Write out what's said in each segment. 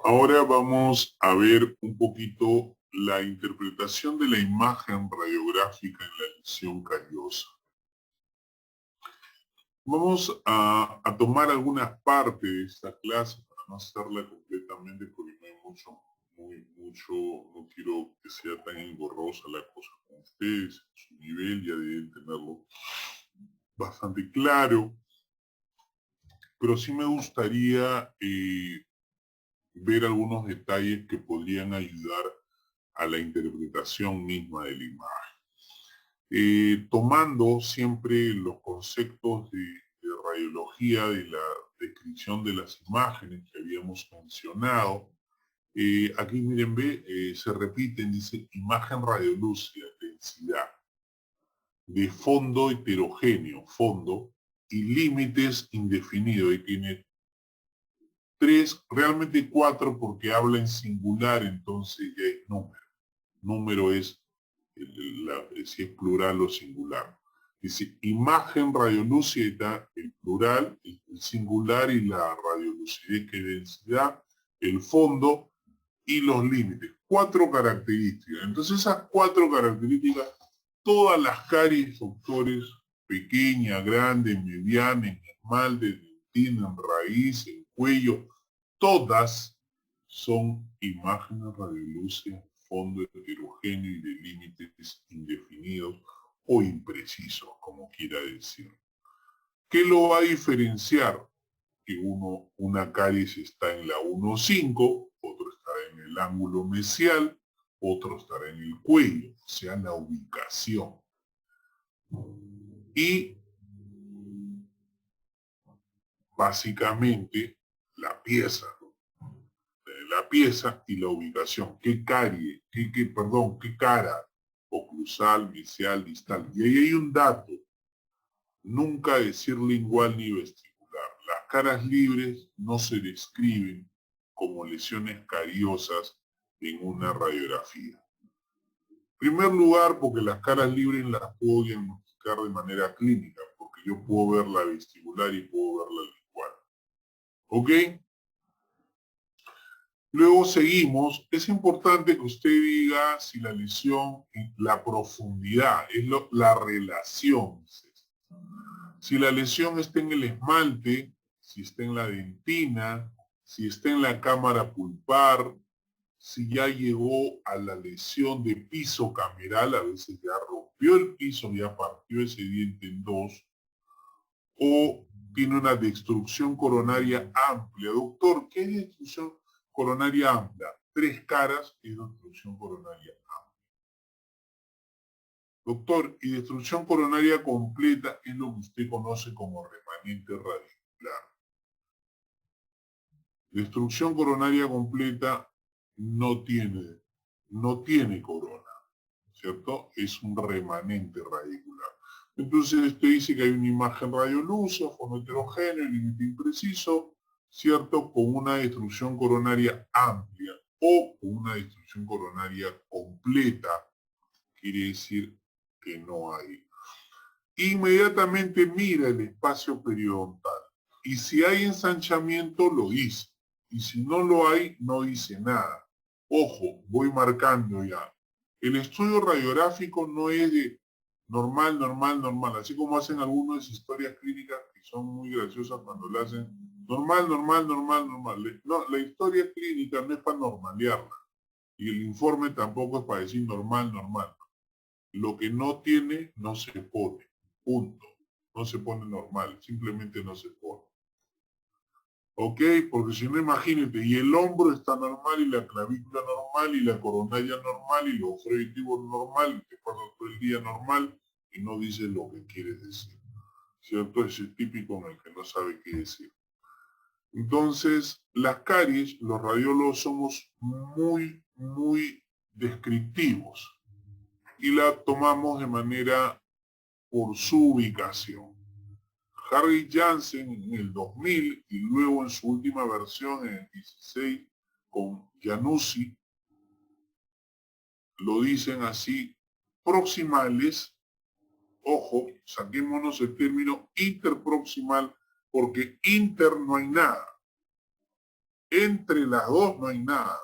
Ahora vamos a ver un poquito la interpretación de la imagen radiográfica en la lesión cariosa. Vamos a tomar algunas partes de esta clase para no hacerla completamente porque no hay mucho, no quiero que sea tan engorrosa la cosa con ustedes. Su nivel ya deben tenerlo bastante claro, pero sí me gustaría ver algunos detalles que podrían ayudar a la interpretación misma de la imagen. Tomando siempre los conceptos de radiología, de la descripción de las imágenes que habíamos mencionado. Aquí miren, se repiten, dice imagen radiolúcida, densidad, de fondo heterogéneo, fondo, y límites indefinidos. Y tiene tres, realmente cuatro porque habla en singular, entonces ya es número. Número es si es plural o singular. Dice imagen radiolúcida, el plural, el singular y la radiolucidez que es densidad, el fondo y los límites. Cuatro características. Entonces esas cuatro características, todas las caries, doctores, pequeña, grande, mediana, en esmalte, dentina, en raíz, en cuello, todas son imágenes radiolúcidas, fondo heterogéneo y de límites indefinidos o imprecisos, como quiera decir. ¿Qué lo va a diferenciar? Que una caries está en la 1,5, otro estará en el ángulo mesial, otro estará en el cuello, o sea, la ubicación. Y básicamente la pieza, y la ubicación. ¿Qué carie? ¿Qué cara? Oclusal, mesial, distal. Y ahí hay un dato. Nunca decir lingual ni vestibular. Las caras libres no se describen como lesiones cariosas en una radiografía. En primer lugar, porque las caras libres las puedo diagnosticar de manera clínica, porque yo puedo ver la vestibular y puedo ver la lingual. ¿Ok? Luego seguimos. Es importante que usted diga si la lesión, la profundidad, la relación. Si la lesión está en el esmalte, si está en la dentina, si está en la cámara pulpar, si ya llegó a la lesión de piso cameral, a veces ya rompió el piso, ya partió ese diente en dos, o tiene una destrucción coronaria amplia. Doctor, ¿qué es destrucción coronaria amplia? Tres caras es destrucción coronaria amplia. Doctor, y destrucción coronaria completa es lo que usted conoce como remanente radicular. Destrucción coronaria completa no tiene corona, ¿cierto? Es un remanente radicular. Entonces usted dice que hay una imagen radiolúcida, fondo heterogéneo, límite impreciso, ¿cierto? Con una destrucción coronaria amplia o con una destrucción coronaria completa, quiere decir que no hay. Inmediatamente mira el espacio periodontal y si hay ensanchamiento lo dice y si no lo hay no dice nada. Ojo, voy marcando ya. El estudio radiográfico no es de normal, normal, normal, así como hacen algunas historias clínicas que son muy graciosas cuando lo hacen normal, normal, normal, normal. No, la historia clínica no es para normalearla y el informe tampoco es para decir normal, normal. Lo que no tiene no se pone. Punto. No se pone normal, simplemente no se pone. ¿Ok? Porque si no, imagínate, y el hombro está normal, y la clavícula normal, y la coronaria normal, y los freuditivos normal, y te pasa todo el día normal, y no dices lo que quieres decir. ¿Cierto? Ese es típico en el que no sabe qué decir. Entonces, las caries, los radiólogos somos muy descriptivos, y la tomamos de manera por su ubicación. Harry Jansen en el 2000 y luego en su última versión en el 16 con Januzzi lo dicen así, proximales, ojo, saquémonos el término interproximal porque inter no hay nada. Entre las dos no hay nada,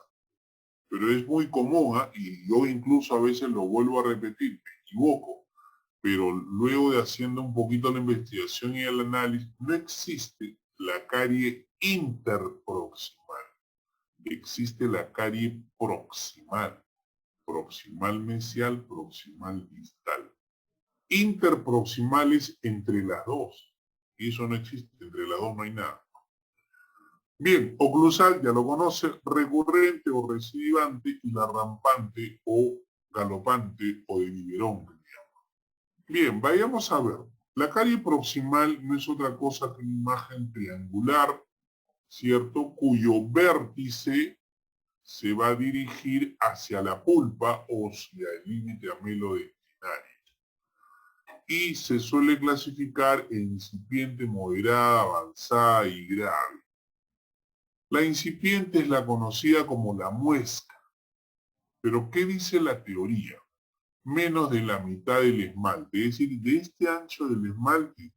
pero es muy común, ¿ah? Y yo incluso a veces lo vuelvo a repetir, me equivoco, pero luego de haciendo un poquito la investigación y el análisis, no existe la carie interproximal, existe la carie proximal, proximal mesial, proximal distal. Interproximales entre las dos, y eso no existe, entre las dos no hay nada. Bien, oclusal ya lo conoce, recurrente o recidivante y la rampante o galopante o de biberón. Bien, vayamos a ver. La carie proximal no es otra cosa que una imagen triangular, ¿cierto? Cuyo vértice se va a dirigir hacia la pulpa o hacia el límite amelodentinario. Y se suele clasificar en incipiente, moderada, avanzada y grave. La incipiente es la conocida como la muesca. Pero ¿qué dice la teoría? Menos de la mitad del esmalte. Es decir, de este ancho del esmalte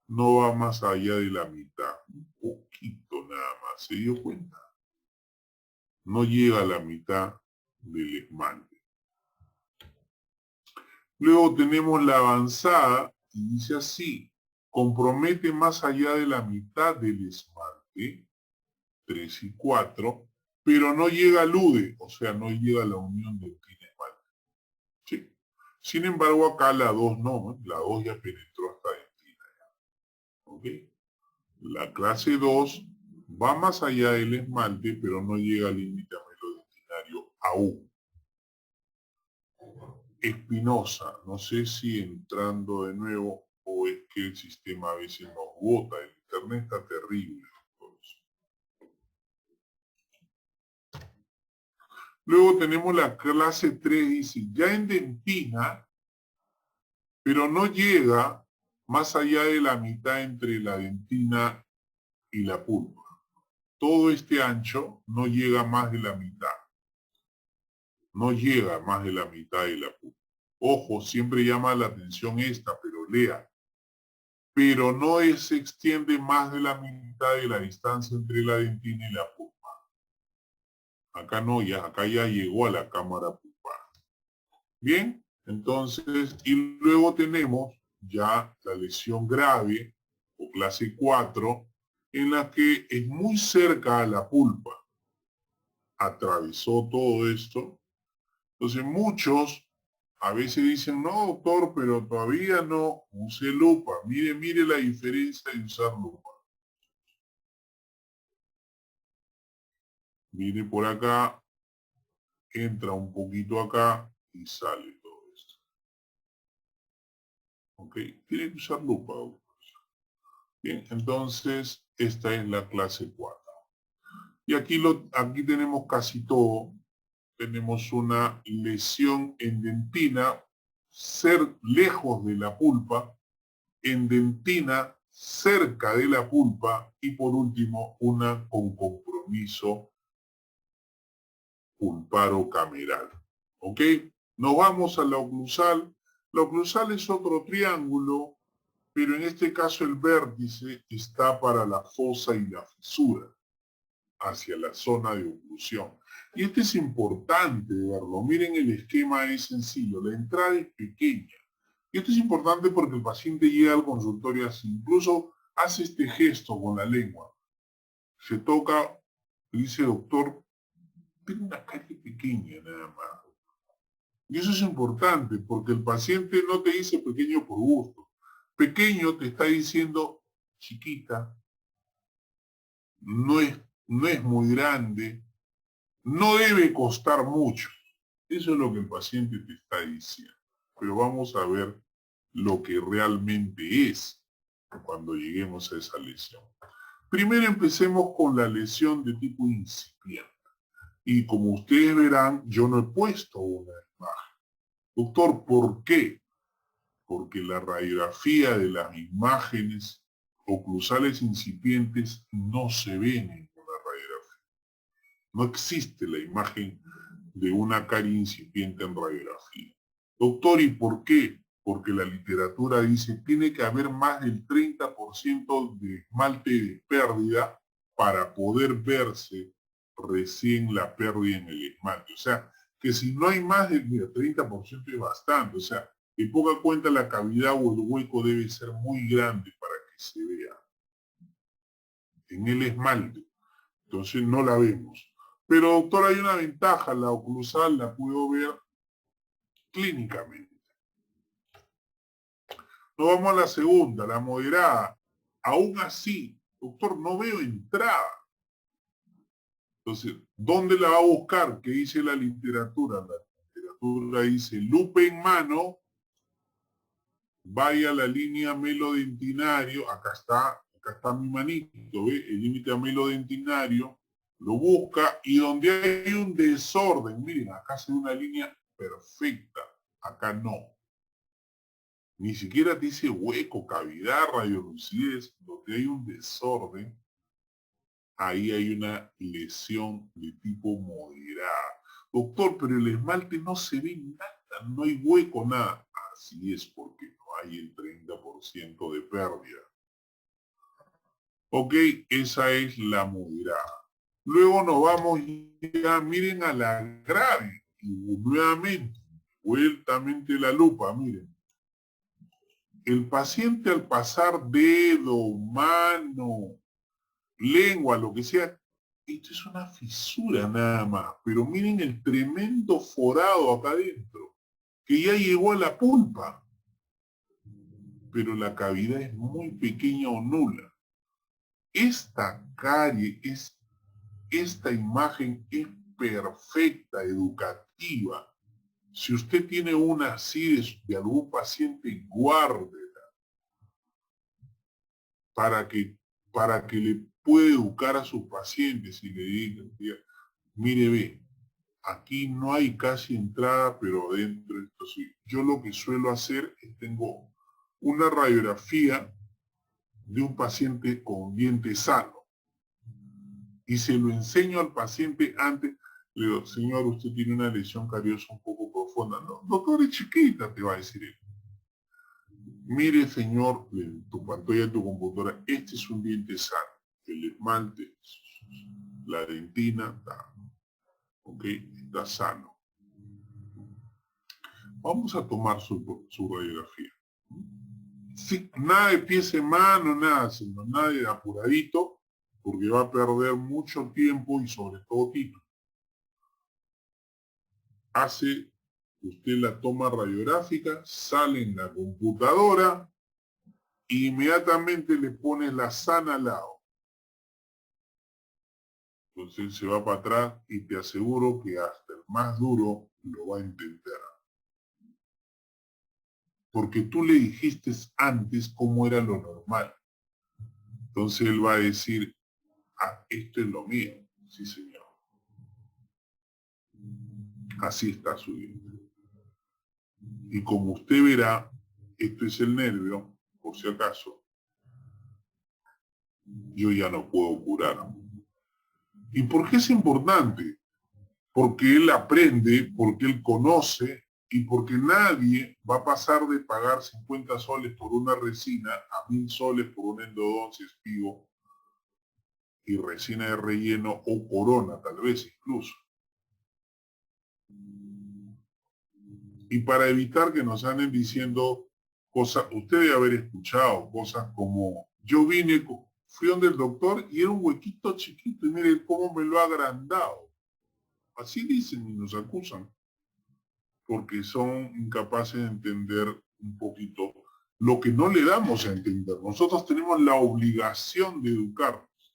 no va más allá de la mitad. Un poquito nada más. ¿Se dio cuenta? No llega a la mitad del esmalte. Luego tenemos la avanzada y dice así. Compromete más allá de la mitad del esmalte, 3 y 4, pero no llega al UDE, o sea, no llega a la unión dentina-esmalte. ¿Sí? Sin embargo, acá la 2 no, la 2 ya penetró hasta dentina. ¿Ok? La clase 2 va más allá del esmalte, pero no llega al límite amelodentinario aún. Espinosa, no sé si entrando de nuevo o es que el sistema a veces nos bota, el internet está terrible. Luego tenemos la clase 3, dice, ya en dentina, pero no llega más allá de la mitad entre la dentina y la pulpa. Todo este ancho no llega más de la mitad. No llega más de la mitad de la pulpa. Ojo, siempre llama la atención esta, pero lea. Pero no se extiende más de la mitad de la distancia entre la dentina y la pulpa. Acá no, acá ya llegó a la cámara pulpar. Bien, entonces, y luego tenemos ya la lesión grave o clase 4, en la que es muy cerca a la pulpa. Atravesó todo esto. Entonces muchos a veces dicen, no, doctor, pero todavía no usé lupa. Mire la diferencia de usar lupa. Mire por acá, entra un poquito acá y sale todo esto. ¿Ok? Tiene que usar lupa, doctor. Bien, entonces esta es la clase 4. Y aquí tenemos casi todo. Tenemos una lesión en dentina, ser lejos de la pulpa, en dentina, cerca de la pulpa, y por último, una con compromiso pulparo-cameral. ¿Ok? Nos vamos a la oclusal. La oclusal es otro triángulo, pero en este caso el vértice está para la fosa y la fisura, hacia la zona de oclusión. Y esto es importante verlo. Miren, el esquema es sencillo. La entrada es pequeña. Y esto es importante porque el paciente llega al consultorio así. Incluso hace este gesto con la lengua. Se toca, dice, doctor, tiene una carie pequeña nada más. Y eso es importante porque el paciente no te dice pequeño por gusto. Pequeño te está diciendo chiquita, no es muy grande, no debe costar mucho. Eso es lo que el paciente te está diciendo. Pero vamos a ver lo que realmente es cuando lleguemos a esa lesión. Primero empecemos con la lesión de tipo incipiente. Y como ustedes verán, yo no he puesto una imagen. Doctor, ¿por qué? Porque la radiografía de las imágenes oclusales incipientes no se ven en una radiografía. No existe la imagen de una carie incipiente en radiografía. Doctor, ¿y por qué? Porque la literatura dice tiene que haber más del 30% de esmalte de pérdida para poder verse recién la pérdida en el esmalte. O sea, que si no hay más del, mira, 30% es bastante. O sea, en poca cuenta la cavidad o el hueco debe ser muy grande para que se vea en el esmalte. Entonces no la vemos. Pero doctor, hay una ventaja, la oclusal la puedo ver clínicamente. Nos vamos a la segunda, la moderada. Aún así, doctor, no veo entrada. Entonces, ¿dónde la va a buscar? ¿Qué dice la literatura? La literatura dice, lupa en mano, vaya a la línea melodentinario, acá está mi manito, ¿ve? El límite melodentinario, lo busca y donde hay un desorden, miren, acá se ve una línea perfecta, acá no. Ni siquiera dice hueco, cavidad, radiolucidez, donde hay un desorden, ahí hay una lesión de tipo moderada. Doctor, pero el esmalte no se ve nada, no hay hueco, nada. Así es porque no hay el 30% de pérdida. Ok, esa es la moderada. Luego nos vamos ya, miren a la grave. Y nuevamente, vueltamente la lupa, miren. El paciente al pasar dedo, mano, lengua, lo que sea, esto es una fisura nada más. Pero miren el tremendo forado acá adentro, que ya llegó a la pulpa. Pero la cavidad es muy pequeña o nula. Esta carie, esta imagen es perfecta, educativa. Si usted tiene una así de algún paciente, guárdela para que le pueda educar a sus pacientes y le diga, mire, ve, aquí no hay casi entrada, pero adentro esto sí. Yo lo que suelo hacer es tengo una radiografía de un paciente con diente sano y se lo enseño al paciente antes. Le digo, señor, usted tiene una lesión cariosa un poco profunda. No, doctor, es chiquita, te va a decir él. Mire, señor, en tu pantalla de tu computadora, este es un diente sano. El esmalte, la dentina, está, ok, está sano. Vamos a tomar su radiografía. Sí, nada de pies en mano, nada, sino nada de apuradito, porque va a perder mucho tiempo y sobre todo título. Hace usted la toma radiográfica, sale en la computadora e inmediatamente le pone la sana al lado. Entonces se va para atrás y te aseguro que hasta el más duro lo va a entender. Porque tú le dijiste antes cómo era lo normal. Entonces él va a decir, ah, esto es lo mío. Sí, señor. Así está su diente. Y como usted verá, esto es el nervio, por si acaso, yo ya no puedo curar. ¿Y por qué es importante? Porque él aprende, porque él conoce y porque nadie va a pasar de pagar 50 soles por una resina a 1000 soles por un endodoncia, espigo y resina de relleno o corona, tal vez incluso. Y para evitar que nos anden diciendo cosas, usted debe haber escuchado cosas como, yo fui donde el doctor y era un huequito chiquito y mire cómo me lo ha agrandado. Así dicen y nos acusan, porque son incapaces de entender un poquito lo que no le damos a entender. Nosotros tenemos la obligación de educarnos.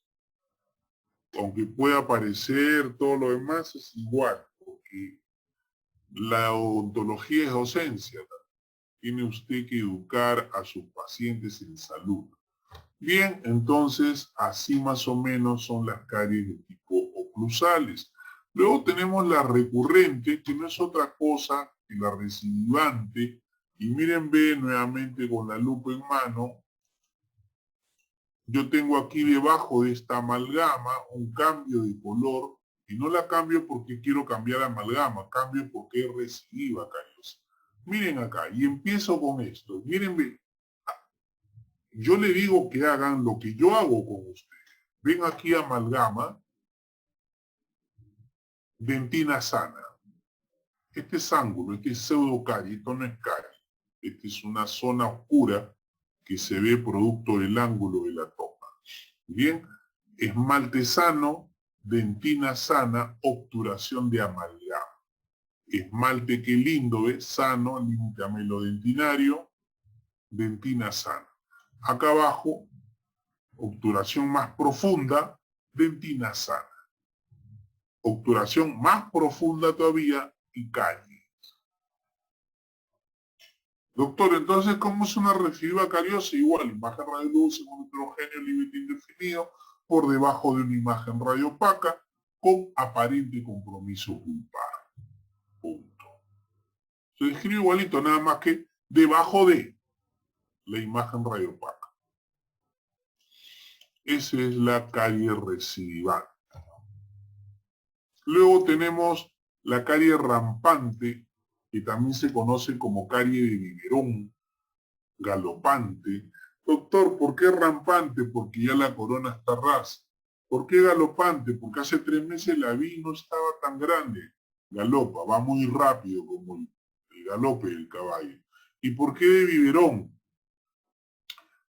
Aunque pueda parecer todo lo demás, es igual, porque la odontología es docencia. Tiene usted que educar a sus pacientes en salud. Bien, entonces así más o menos son las caries de tipo oclusales. Luego tenemos la recurrente, que no es otra cosa que la recidivante. Y miren, ve nuevamente con la lupa en mano. Yo tengo aquí debajo de esta amalgama un cambio de color. Y no la cambio porque quiero cambiar la amalgama, cambio porque es recidiva, caros. Miren acá, y empiezo con esto. Miren, ve, yo le digo que hagan lo que yo hago con ustedes. Ven aquí amalgama, dentina sana. Este es ángulo, este es pseudocarie, esto no es carie. Esta es una zona oscura que se ve producto del ángulo de la toma. Bien, esmalte sano, dentina sana, obturación de amalgama. Esmalte, qué lindo, ¿ves? Sano, límite amelodentinario, dentina sana. Acá abajo, obturación más profunda, dentina sana. Obturación más profunda todavía y carie. Doctor, entonces, ¿cómo es una recidiva cariosa? Igual, imagen radioluz en un heterogéneo límite indefinido por debajo de una imagen radiopaca con aparente compromiso pulpar. Punto. Se describe igualito, nada más que debajo de la imagen radiopaca. Esa es la carie recidival. Luego tenemos la carie rampante, que también se conoce como carie de biberón, galopante. Doctor, ¿por qué rampante? Porque ya la corona está rasa. ¿Por qué galopante? Porque hace 3 meses la vi y no estaba tan grande. Galopa, va muy rápido como el galope del caballo. ¿Y por qué de biberón?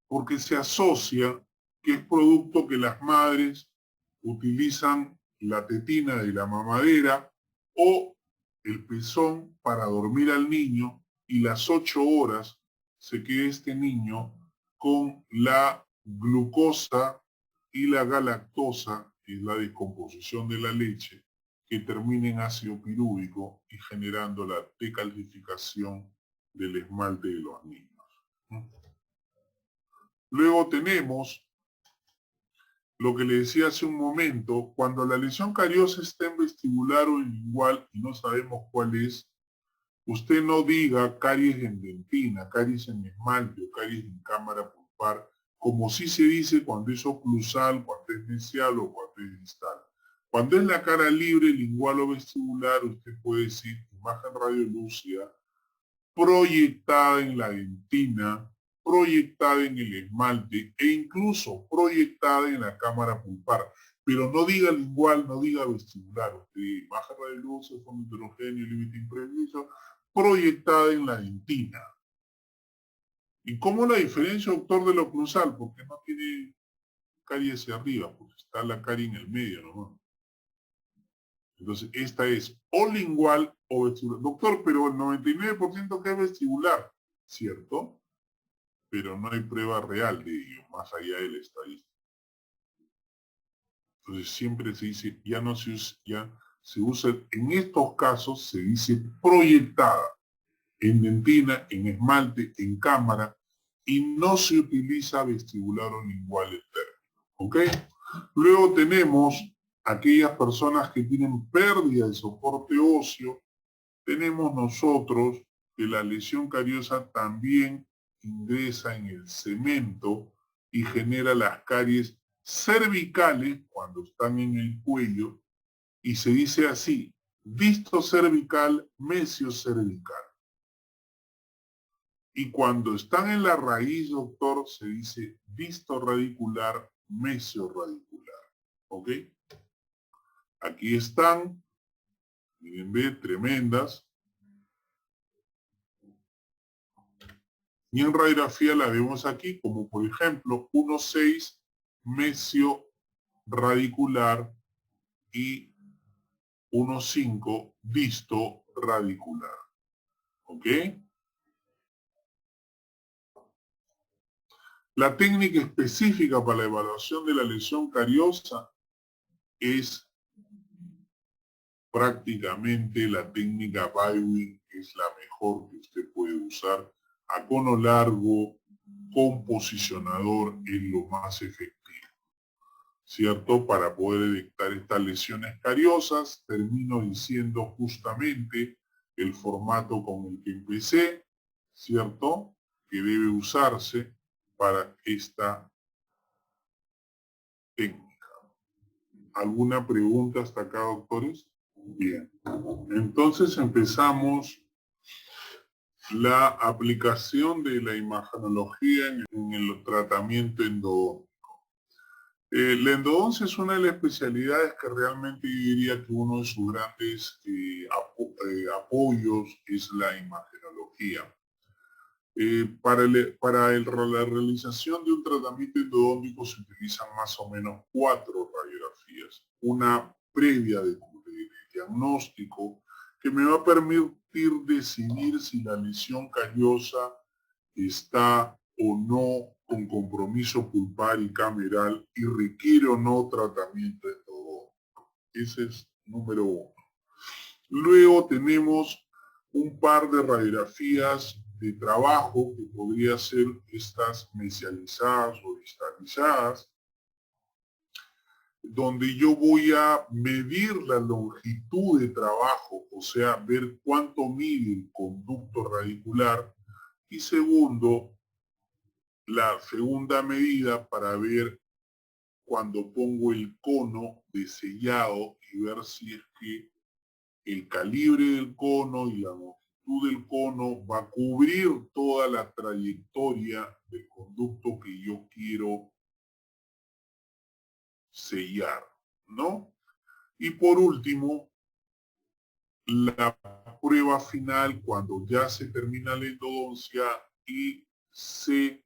Porque se asocia que es producto que las madres utilizan la tetina de la mamadera o el pezón para dormir al niño y las 8 horas se queda este niño con la glucosa y la galactosa, que es la descomposición de la leche, que termina en ácido pirúvico y generando la decalcificación del esmalte de los niños. Luego tenemos lo que le decía hace un momento, cuando la lesión cariosa está en vestibular o en lingual y no sabemos cuál es, usted no diga caries en dentina, caries en esmalte o caries en cámara pulpar, como sí se dice cuando es oclusal, cuando es mesial o cuando es distal. Cuando es la cara libre, lingual o vestibular, usted puede decir imagen radiolúcida proyectada en la dentina, proyectada en el esmalte e incluso proyectada en la cámara pulpar. Pero no diga lingual, no diga vestibular. Usted baja de luz, fondo heterogéneo, límite impreciso, proyectada en la dentina. ¿Y cómo la diferencia, doctor, de lo oclusal? Porque no tiene carie hacia arriba, porque está la carie en el medio, ¿no? Entonces, esta es o lingual o vestibular. Doctor, pero el 99% que es vestibular, ¿cierto? Pero no hay prueba real de ello, más allá de la estadística. Entonces, siempre se dice, ya no se usa, ya se usa, en estos casos se dice proyectada, en dentina, en esmalte, en cámara, y no se utiliza vestibular o lingual el término, ¿ok? Luego tenemos aquellas personas que tienen pérdida de soporte óseo, tenemos nosotros que la lesión cariosa también ingresa en el cemento y genera las caries cervicales cuando están en el cuello y se dice así, disto cervical, mesio cervical. Y cuando están en la raíz, doctor, se dice disto radicular, mesio radicular. ¿Ok? Aquí están, miren, ve, tremendas. Y en radiografía la vemos aquí, como por ejemplo 1,6 mesio radicular y 1,5 disto radicular. ¿Ok? La técnica específica para la evaluación de la lesión cariosa es prácticamente la técnica Bywin, es la mejor que usted puede usar. A cono largo, con posicionador es lo más efectivo, ¿cierto? Para poder detectar estas lesiones cariosas, termino diciendo justamente el formato con el que empecé, ¿cierto? Que debe usarse para esta técnica. ¿Alguna pregunta hasta acá, doctores? Bien. Entonces empezamos la aplicación de la imagenología en el tratamiento endodóntico. La endodoncia es una de las especialidades que realmente yo diría que uno de sus grandes apoyos es la imagenología. La realización de un tratamiento endodóntico se utilizan más o menos 4 radiografías. Una previa de diagnóstico que me va a permitir decidir si la lesión callosa está o no con compromiso pulpar y cameral y requiere o no tratamiento endodóntico. Ese es número 1. Luego tenemos un par de radiografías de trabajo que podría ser estas mesializadas o distalizadas, donde yo voy a medir la longitud de trabajo, o sea, ver cuánto mide el conducto radicular, y segundo, la segunda medida para ver cuando pongo el cono de sellado y ver si es que el calibre del cono y la longitud del cono va a cubrir toda la trayectoria del conducto que yo quiero sellar, ¿no? Y por último, la prueba final cuando ya se termina la endodoncia y se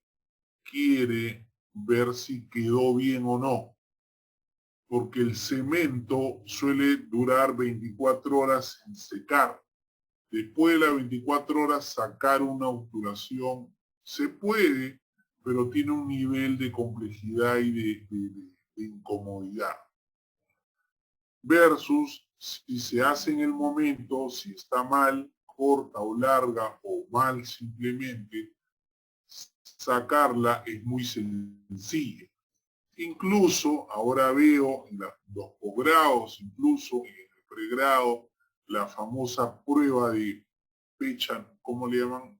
quiere ver si quedó bien o no, porque el cemento suele durar 24 horas sin secar. Después de las 24 horas sacar una obturación se puede, pero tiene un nivel de complejidad y de incomodidad. Versus si se hace en el momento, si está mal, corta o larga o mal simplemente, sacarla es muy sencilla. Incluso ahora veo en los posgrados, incluso en el pregrado, la famosa prueba de pecha, ¿cómo le llaman?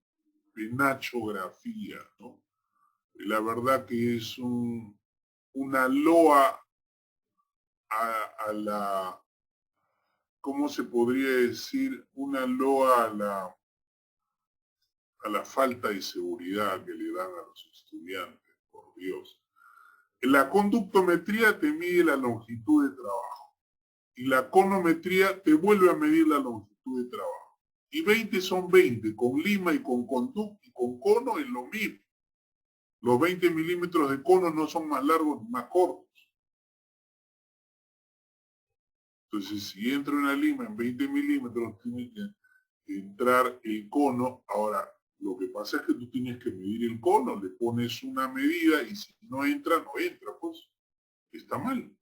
Penachografía, ¿no? La verdad que es una loa a la, ¿cómo se podría decir? Una loa a la falta de seguridad que le dan a los estudiantes, por Dios. La conductometría te mide la longitud de trabajo y la conometría te vuelve a medir la longitud de trabajo. Y 20 son 20, con lima y con conducto y con cono es lo mismo. Los 20 milímetros de cono no son más largos ni más cortos. Entonces, si entra una lima en 20 milímetros, tiene que entrar el cono. Ahora, lo que pasa es que tú tienes que medir el cono, le pones una medida y si no entra, no entra, pues está mal.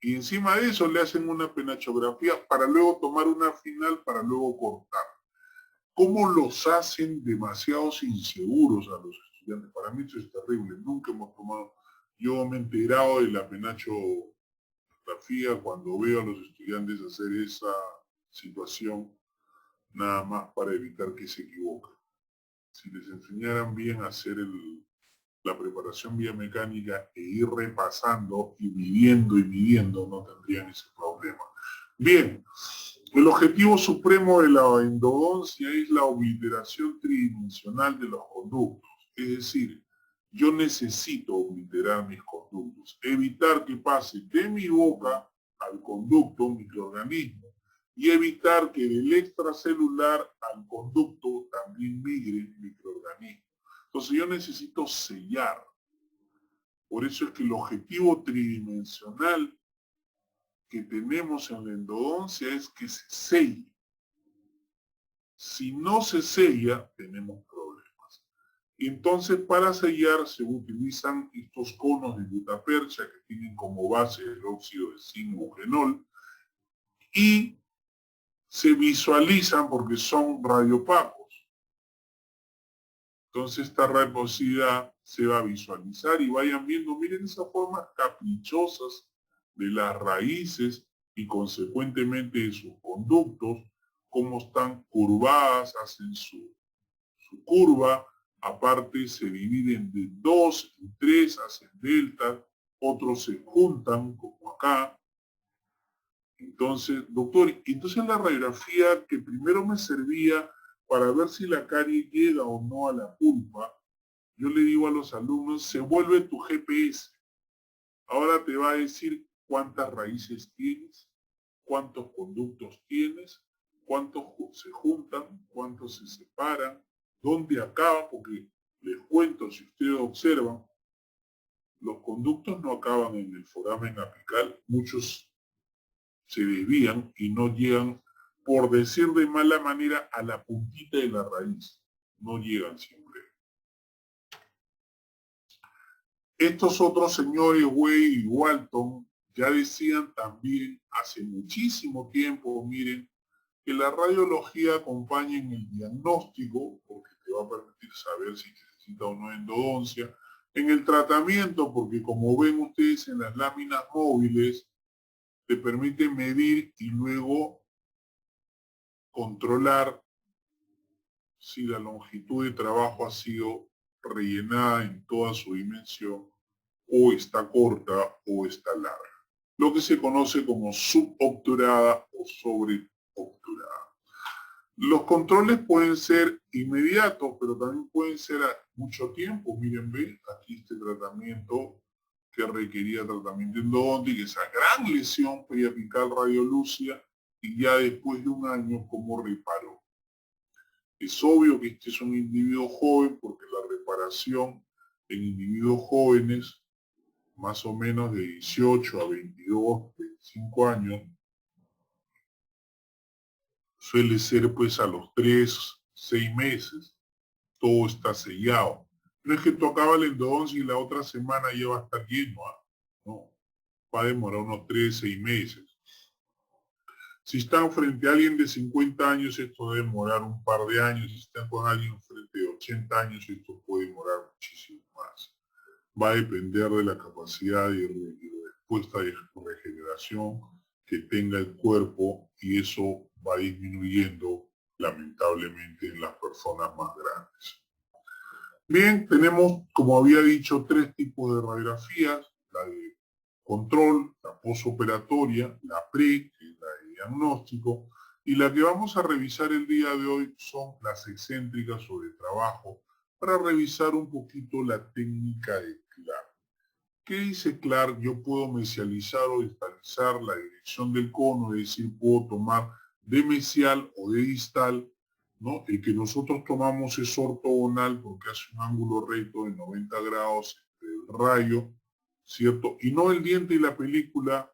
Y encima de eso le hacen una penachografía para luego tomar una final para luego cortar. ¿Cómo los hacen demasiados inseguros a los estudiantes? Para mí eso es terrible. Nunca hemos tomado, yo me he enterado de la penachografía cuando veo a los estudiantes hacer esa situación, nada más para evitar que se equivoquen. Si les enseñaran bien a hacer la preparación biomecánica e ir repasando y midiendo, no tendrían ese problema. Bien, el objetivo supremo de la endodoncia es la obliteración tridimensional de los conductos. Es decir, yo necesito obliterar mis conductos, evitar que pase de mi boca al conducto un microorganismo y evitar que del extracelular al conducto también migren microorganismos. Entonces yo necesito sellar. Por eso es que el objetivo tridimensional que tenemos en la endodoncia es que se selle. Si no se sella, tenemos problemas. Y entonces para sellar se utilizan estos conos de gutapercha que tienen como base el óxido de zinc bugenol y se visualizan porque son radiopacos. Entonces esta radiopacidad se va a visualizar y vayan viendo, miren esas formas caprichosas de las raíces y consecuentemente de sus conductos, cómo están curvadas, hacen su curva, aparte se dividen de 2 y 3, hacen delta, otros se juntan como acá. Entonces, doctor, entonces la radiografía que primero me servía para ver si la carie llega o no a la pulpa, yo le digo a los alumnos, se vuelve tu GPS. Ahora te va a decir cuántas raíces tienes, cuántos conductos tienes, cuántos se juntan, cuántos se separan, dónde acaban, porque les cuento, si ustedes observan, los conductos no acaban en el foramen apical, muchos se desvían y no llegan, por decir de mala manera, a la puntita de la raíz. No llegan siempre. Estos otros señores, Way y Walton, ya decían también hace muchísimo tiempo, miren, que la radiología acompaña en el diagnóstico, porque te va a permitir saber si necesita o no endodoncia, en el tratamiento, porque como ven ustedes en las láminas móviles, te permite medir y luego controlar si la longitud de trabajo ha sido rellenada en toda su dimensión, o está corta o está larga. Lo que se conoce como subobturada o sobreobturada. Los controles pueden ser inmediatos, pero también pueden ser a mucho tiempo. Miren, ve, aquí este tratamiento que requería tratamiento endodóntico, esa gran lesión periapical radiolúcida, y ya después de un año, ¿cómo reparó? Es obvio que este es un individuo joven porque la reparación en individuos jóvenes, más o menos de 18 a 22, 25 años, suele ser pues a los 3, 6 meses, todo está sellado. No es que tú acabas el endodoncia y la otra semana ya va a estar lleno, ¿ah? No, va a demorar unos 3, 6 meses. Si están frente a alguien de 50 años, esto debe demorar un par de años. Si están con alguien frente de 80 años, esto puede demorar muchísimo más. Va a depender de la capacidad de respuesta de regeneración que tenga el cuerpo, y eso va disminuyendo lamentablemente en las personas más grandes. Bien, tenemos, como había dicho, 3 tipos de radiografías: la de control, la posoperatoria, la pre, que es la de diagnóstico, y la que vamos a revisar el día de hoy son las excéntricas o de trabajo, para revisar un poquito la técnica de Clark. ¿Qué dice Clark? Yo puedo mesializar o distalizar la dirección del cono, es decir, puedo tomar de mesial o de distal, ¿no? El que nosotros tomamos es ortogonal porque hace un ángulo recto de 90 grados entre el rayo, ¿cierto? Y no el diente y la película,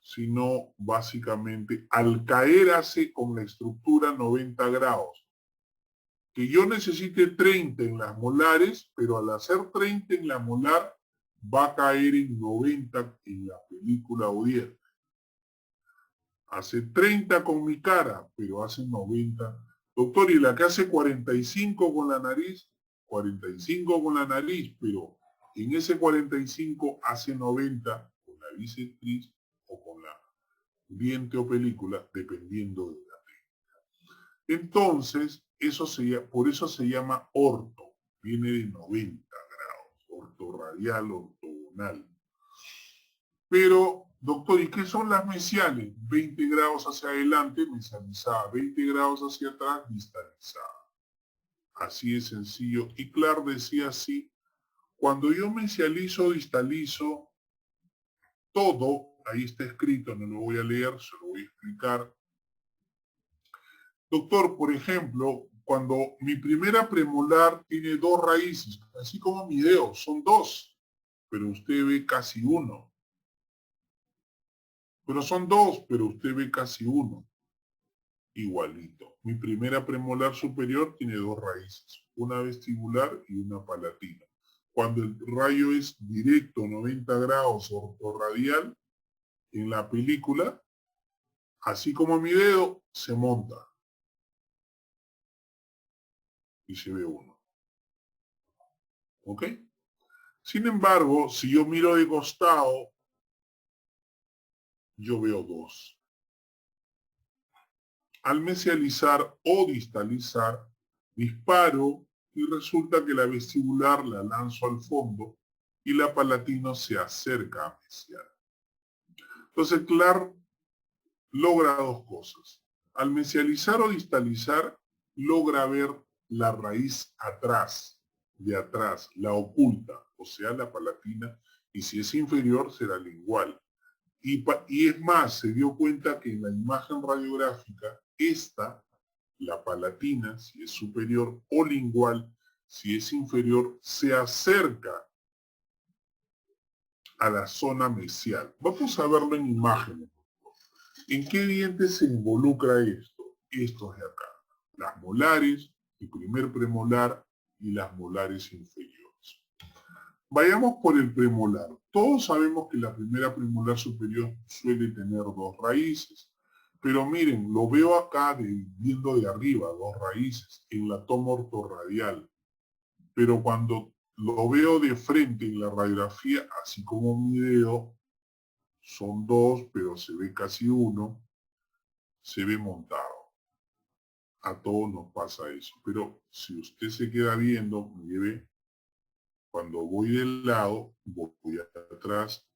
sino básicamente al caer hace con la estructura 90 grados. Que yo necesite 30 en las molares, pero al hacer 30 en la molar, va a caer en 90 en la película o diente. Hace 30 con mi cara, pero hace 90. Doctor, ¿y la que hace 45 con la nariz? 45 con la nariz, pero en ese 45 hace 90 con la bisectriz o con la diente o película, dependiendo de la técnica. Entonces, por eso se llama orto, viene de 90 grados, ortorradial, ortogonal. Pero, doctor, ¿y qué son las mesiales? 20 grados hacia adelante, mesializada; 20 grados hacia atrás, distalizada. Así de sencillo. Y Clark decía así: cuando yo mesializo, distalizo, todo, ahí está escrito, no lo voy a leer, se lo voy a explicar. Doctor, por ejemplo, cuando mi primera premolar tiene 2 raíces, así como mi dedo, son 2, pero usted ve casi 1. Pero son 2, pero usted ve casi 1. Igualito. Mi primera premolar superior tiene 2 raíces, una vestibular y una palatina. Cuando el rayo es directo, 90 grados ortorradial, en la película, así como mi dedo, se monta y se ve 1. ¿Ok? Sin embargo, si yo miro de costado, yo veo 2. Al mesializar o distalizar, disparo y resulta que la vestibular la lanzo al fondo y la palatina se acerca a mesial. Entonces Clark logra 2 cosas. Al mesializar o distalizar, logra ver la raíz atrás, de atrás, la oculta, o sea, la palatina, Y si es inferior, será lingual. Y es más, se dio cuenta que en la imagen radiográfica, la palatina, si es superior, o lingual, si es inferior, se acerca a la zona mesial. Vamos a verlo en imágenes. ¿En qué dientes se involucra esto? Estos de acá. Las molares, el primer premolar y las molares inferiores. Vayamos por el premolar. Todos sabemos que la primera premolar superior suele tener dos raíces. Pero miren, lo veo acá viendo de arriba, dos raíces, en la toma ortorradial. Pero cuando lo veo de frente en la radiografía, así como mi dedo, son dos, pero se ve casi uno, se ve montado. A todos nos pasa eso. Pero si usted se queda viendo, mire, cuando voy del lado, voy atrás.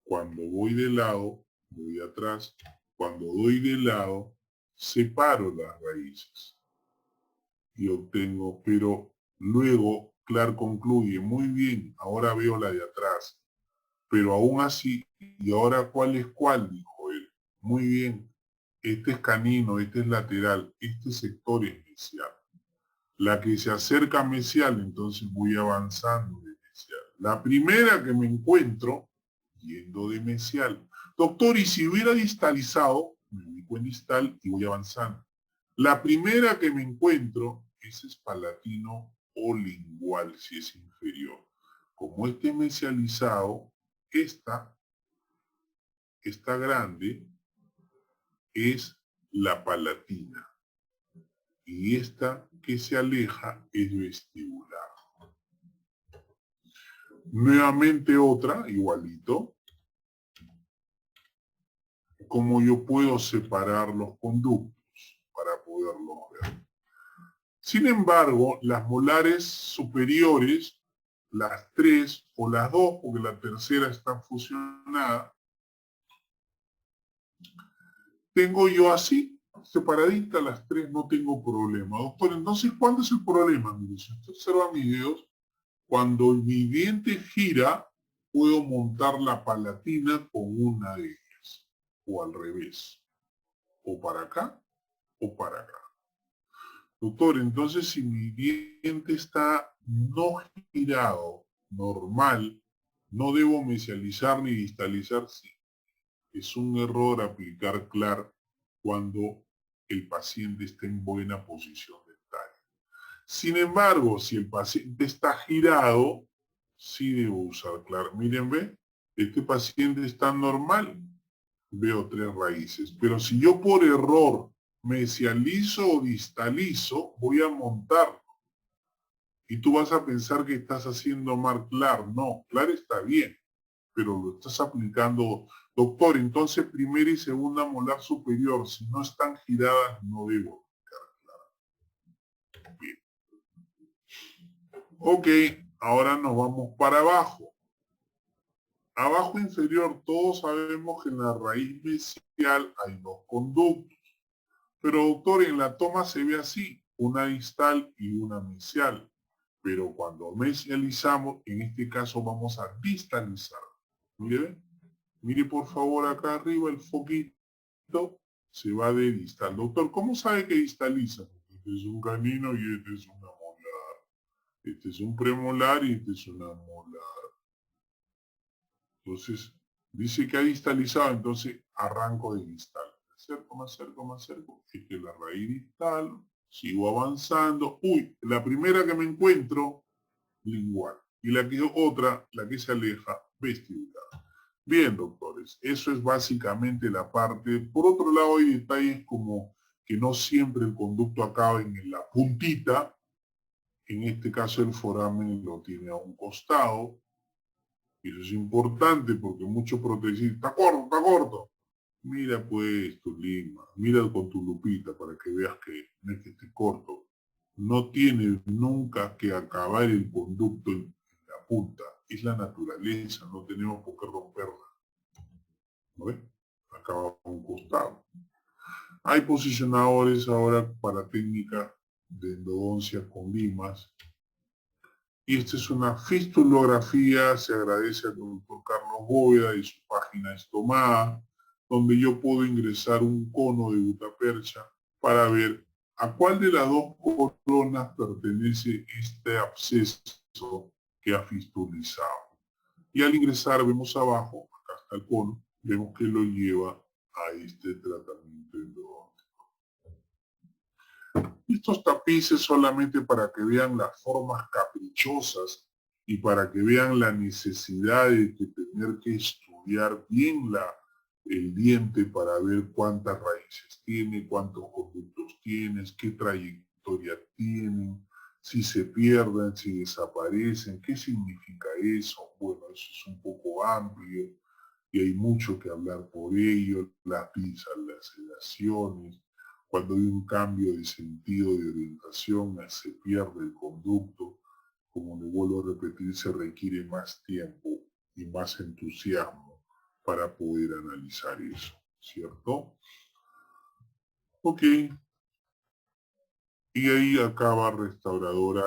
Cuando voy de lado, voy atrás. Cuando doy de lado, separo las raíces y obtengo, pero luego Clark concluye, muy bien, ahora veo la de atrás, pero aún así, ¿y ahora cuál es cuál? Dijo él. Muy bien, este es canino, este es lateral, este sector es mesial. La que se acerca a mesial, entonces voy avanzando de mesial. La primera que me encuentro, yendo de mesial. Doctor, y si hubiera distalizado, me ubico en distal y voy avanzando. La primera que me encuentro, ese es palatino o lingual, si es inferior. Como este mesializado, esta grande, es la palatina. Y esta que se aleja es vestibular. Nuevamente otra, igualito. Como yo puedo separar los conductos para poderlos ver. Sin embargo, las molares superiores, las tres o las dos, porque la tercera está fusionada, tengo yo así, separadita las tres, no tengo problema. Doctor, entonces, ¿cuándo es el problema? Mire, si usted observa mis dedos, cuando mi diente gira, puedo montar la palatina con una de ellas, o al revés, o para acá, o para acá. Doctor, entonces si mi diente está no girado, normal, no debo mesializar ni distalizar, sí. Es un error aplicar CLAR cuando el paciente está en buena posición dental. Sin embargo, si el paciente está girado, sí debo usar CLAR. Miren, ve, este paciente está normal, veo tres raíces. Pero si yo por error mesializo o distalizo, voy a montarlo. Y tú vas a pensar que estás haciendo mal CLAR. No, CLAR está bien, pero lo estás aplicando. Doctor, entonces primera y segunda molar superior, si no están giradas, no debo aplicar CLAR. Bien. Ok, ahora nos vamos para abajo. Abajo inferior, todos sabemos que en la raíz mesial hay dos conductos. Pero doctor, en la toma se ve así, una distal y una mesial. Pero cuando mesializamos, en este caso vamos a distalizar. Mire, mire por favor acá arriba el foquito, se va de distal. Doctor, ¿cómo sabe que distaliza? Este es un canino y este es una molar. Este es un premolar y este es una molar. Entonces, dice que ha distalizado, entonces arranco de distal. Me acerco, esta es la raíz distal, sigo avanzando. Uy, la primera que me encuentro, lingual. Y la que otra, la que se aleja, vestibular. Bien, doctores, eso es básicamente la parte. Por otro lado, hay detalles como que no siempre el conducto acaba en la puntita. En este caso, el foramen lo tiene a un costado. Y eso es importante porque muchos protesistas, está corto, está corto. Mira pues tu lima, mira con tu lupita para que veas que no es que esté corto. No tiene nunca que acabar el conducto en la punta. Es la naturaleza, no tenemos por qué romperla. ¿No ves? Acaba a un costado. Hay posicionadores ahora para técnica de endodoncia con limas Y esta es una fistulografía, se agradece al doctor Carlos Bóveda y su página es tomada, donde yo puedo ingresar un cono de gutapercha para ver a cuál de las dos coronas pertenece este absceso que ha fistulizado. Y al ingresar vemos abajo, acá está el cono, vemos que lo lleva a este tratamiento endodóntico. Estos tapices solamente para que vean las formas caprichosas y para que vean la necesidad de tener que estudiar bien el diente para ver cuántas raíces tiene, cuántos conductos tiene, qué trayectoria tienen, si se pierden, si desaparecen, qué significa eso. Bueno, eso es un poco amplio y hay mucho que hablar por ello, las pinzas, las sedaciones, cuando hay un cambio de sentido de orientación, se pierde el conducto, como le vuelvo a repetir, se requiere más tiempo y más entusiasmo para poder analizar eso, ¿cierto? Ok, y ahí acaba Restauradora